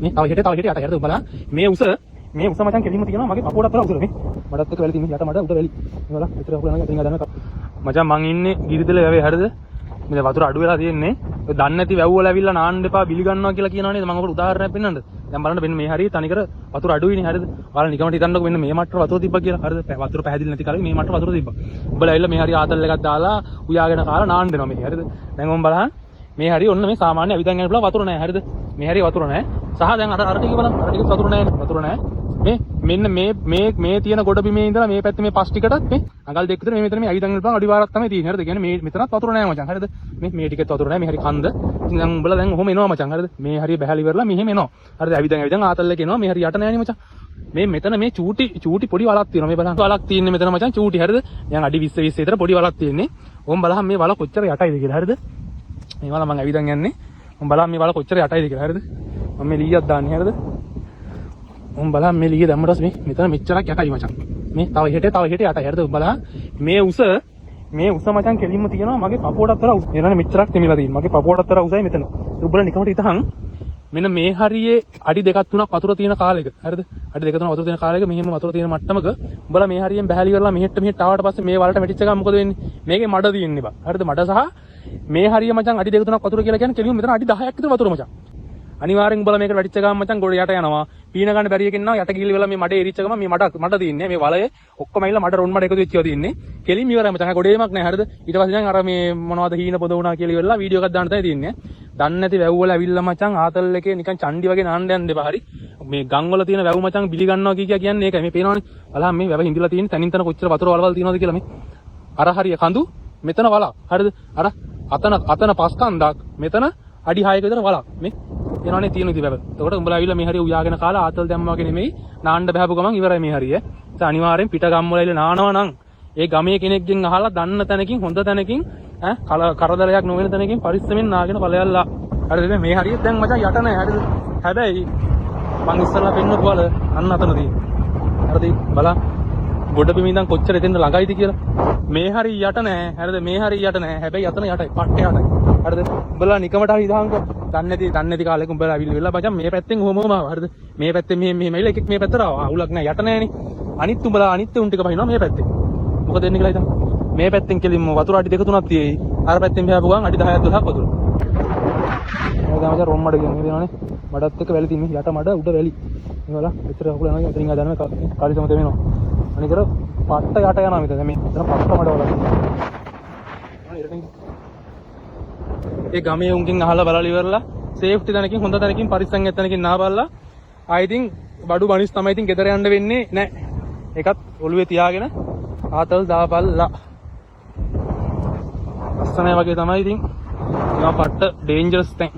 මේ තව හෙට යට හරිද බලන්න මේ උස මචං කෙලින්ම තියෙනවා මගේ කපුවට අතර උසල මේ මඩත් එක්ක වැලි තියෙන්නේ යට මඩ උඩ වැලි මේ බලන්න විතර හොලනවා අතින් ගන්න මචං මං ඉන්නේ ගිරිදෙල වැවේ හරිද මේ වතුර අඩු වෙලා තියෙන්නේ ඔය දන්නේ නැති වැව් වල ඇවිල්ලා නාන්න එපා බිලි ගන්නවා කියලා කියනවා නේද මම ඔකට උදාහරණයක් පෙන්නන්නද දැන් බලන්න මෙන්න මේ හරිය තනිකර වතුර අඩුයිනේ හරිද ඔයාලා නිකමට හිතන්නකෝ මෙන්න මේ මට්ටර වතුර තිබ්බා කියලා හරිද වතුර පැහැදිලි නැති කාලේ මේ මට්ටර වතුර තිබ්බා උඹලා ඇවිල්ලා මේ හරිය ආතල් එකක් දාලා උයාගෙන කාලා නාන්න දෙනවා මේ හරිද දැන් ඔම් බලන්න මේ හරිය ඔන්න මේ සාමාන්‍ය අවිතන් යන පුළුවන් වතුර නැහැ හරිද මේ හරිය වතුර නැහැ සහ දැන් අර ටික බලන්න අර ටික වතුර නැහැ මේ මෙන්න මේ තියෙන ගොඩ බිමේ ඉඳලා මේ පැත්තේ මේ පස් ටිකටත් මේ අඟල් දෙක විතර මේ මෙතන මේ අවිතන් යන පුළුවන් අඩිවාරක් තමයි තියෙන්නේ හරිද කියන්නේ මේ මෙතනත් වතුර නැහැ මචං හරිද මේ ටිකෙත් වතුර නැහැ මේ හරිය කන්ද ඉතින් දැන් උඹලා දැන් ඔහොම එනවා මචං හරිද මේ හරිය බහැලි ඉවරලා මෙහෙම එනවා හරිද අවිතන් ආතල් එක එනවා මේ හරිය යට නැහැ නේ මචං මේ මෙතන මේ චූටි පොඩි වලක් තියෙනවා මේ බලන්න වලක් තියෙන්නේ මෙතන මචං චූටි හරිද දැන් අඩි 20 විතර පොඩි වලක් තියෙන්නේ ඕම් බලහන් මේ වල කොච්චර යටයිද කියලා හරිද මේ වල මම අවිතන් යන්නේ ඕම් බලහන් මේ වල කොච්චර යටයිද කියලා හරිද මම මේ ලීයක් දාන්නේ හරිද උඹ බලන්න මේ ලීය දැම්මට මේ මෙතන මෙච්චරක් යටයි මචං මේ තව හෙට යටයි හරිද උඹ බලන්න මේ උස මචං කෙලින්ම තියෙනවා මගේ පපුවටත් අතර උස එනනේ මෙච්චරක් තෙමිලා තියෙනවා මගේ පපුවටත් අතර උසයි මෙතන උඹලා නිකමට හිතහන් මෙන්න මේ හරියේ අඩි දෙකක් තුනක් වතුර තියෙන කාලෙක හරිද අඩි දෙක තුනක් වතුර තියෙන කාලෙක මෙහෙම වතුර තියෙන මට්ටමක උඹලා මේ හරියෙන් බහැලි කරලා මෙහෙට ආවට පස්සේ මේ වලට වැටිච්ච ගමන් මොකද වෙන්නේ මේකේ මඩ තියෙන්නේ බා හරිද මඩ සහ මේ හරිය මචං අඩි දෙක තුනක් වතුර කියලා කියන්නේ කෙලින්ම මෙතන අඩි 10ක් විතර වතුර මචං අනිවාර්යෙන් උඹලා මේකට වැටිච්ච ගමන් මචං ගොඩ යට යනවා පීන ගන්න බැරි එකෙන් යට ගිහිල් වෙලා මේ මඩේ ඉරිච්ච ගමන් මේ මඩ තියෙන්නේ මේ වලය ඔක්කොම ඇවිල්ලා මඩ රොන් මඩ එකතු වෙච්ච ඒවා තියෙන්නේ කෙලින්ම ඉවරයි මචං ගොඩේමක් නැහැ හරිද ඊට පස්සේ දැන් අර මේ මොනවද හීන පොද වුණා කියලා ඉවරලා වීඩියෝ එකක් දාන්න තමයි තියෙන්නේ දන්නේ නැති වැව් වල ඇවිල්ලා මචං ආතල් එකේ නිකන් චණ්ඩි වගේ නාන්න යන්න එපා හරි මේ ගම් වල තියෙන වැව් මචං බිලි ගන්නවා කියන්නේ ඒකයි මේ පේනවනේ බලන්න මේ වැව හිඳිලා තියෙන තනින් තන කොච්චර වතුර වලවල් තියෙනවද කියලා මේ අර හරිය කඳු මෙතන වලක් හරිද අර අතන පස් කන්දක් මෙතන අඩි 6ක විතර වලක් මේ එනවනේ තියෙන ඉතින් වැව. එතකොට උඹලා ඇවිල්ලා මේ හරිය උයාගෙන කාලා ආතල් දැම්මා වගේ නෙමෙයි නාන්න බහැපු ගමන් ඉවරයි මේ හරිය. ඒ අනිවාර්යෙන් පිට ගම් වල ඇවිල්ලා නානවා නම් ඒ ගමේ කෙනෙක්ගෙන් අහලා දන්න තැනකින් හොඳ තැනකින් කරදරයක් නොවන තැනකින් පරිස්සමෙන් නාගෙන ඵලයල්ලා. හරිද මේ හරිය දැන් මචං යට නැහැ හරිද? හැබැයි මං ඉස්සරලා පෙන්නපු වල අන්න අතන තියෙන්නේ. හරිද? බලන්න. ගොඩ බිම ඉඳන් කොච්චර එතෙන්ද ළඟයිද කියලා. මේ හරිය යට නැහැ. හරිද? මේ හරිය යට නැහැ. හැබැයි අතන යටයි. පට්ට යටයි. හරිද? උඹලා නිකමට හරි ඉදහන්කෝ. දන්නේ නැති කාලෙක උඹලා අවිල් වෙලා මචං මේ පැත්තෙන් ඔහොමම ආවා. හරිද? මේ පැත්තෙන් මෙහෙම ඇවිල්ලා එකෙක් මේ පැත්තට ආවා. අවුලක් නැහැ. යට නැහැනේ. අනිත් උඹලා අනිත් උන් ටික බහිනවා මේ පැත්තෙන්. මොකද වෙන්නේ කියලා හිතන්න. මේ පැත්තෙන් කෙලින්ම වතුර අඩි 2 3ක් තියෙයි. අර පැත්තෙන් බහපු ගමන් අඩි 10ක් 12ක් වතුර. මම මචං රොම් මඩ කියන්නේ දෙනවනේ. මඩත් එක්ක වැලි තින්නේ යට මඩ උඩ වැලි. මේ බලන්න. විතර අකුල යනවා. ඉතින් ආ දැනම කාලිසම දෙවෙනවා. අනිකර පට්ට යට යනවා මෙතන. මේ එතන පට්ට මඩ වල. ඒ ගමේ උන්ගෙන් අහලා බලලා ඉවරලා සේෆ්ටි තැනකින් හොඳ තැනකින් පරිස්සම් ඇත් තැනකින් නාබල්ලා ආයි ඉතින් බඩු බනිස් තමයි ඉතින් ගෙදර යන්න වෙන්නේ නැහැ. ඒකත් ඔළුවේ තියාගෙන ආතල් දාපල්ලා. අස්සනය වගේ තමයි ඉතින් ඒවා පට්ට ඩේන්ජරස් තැන්.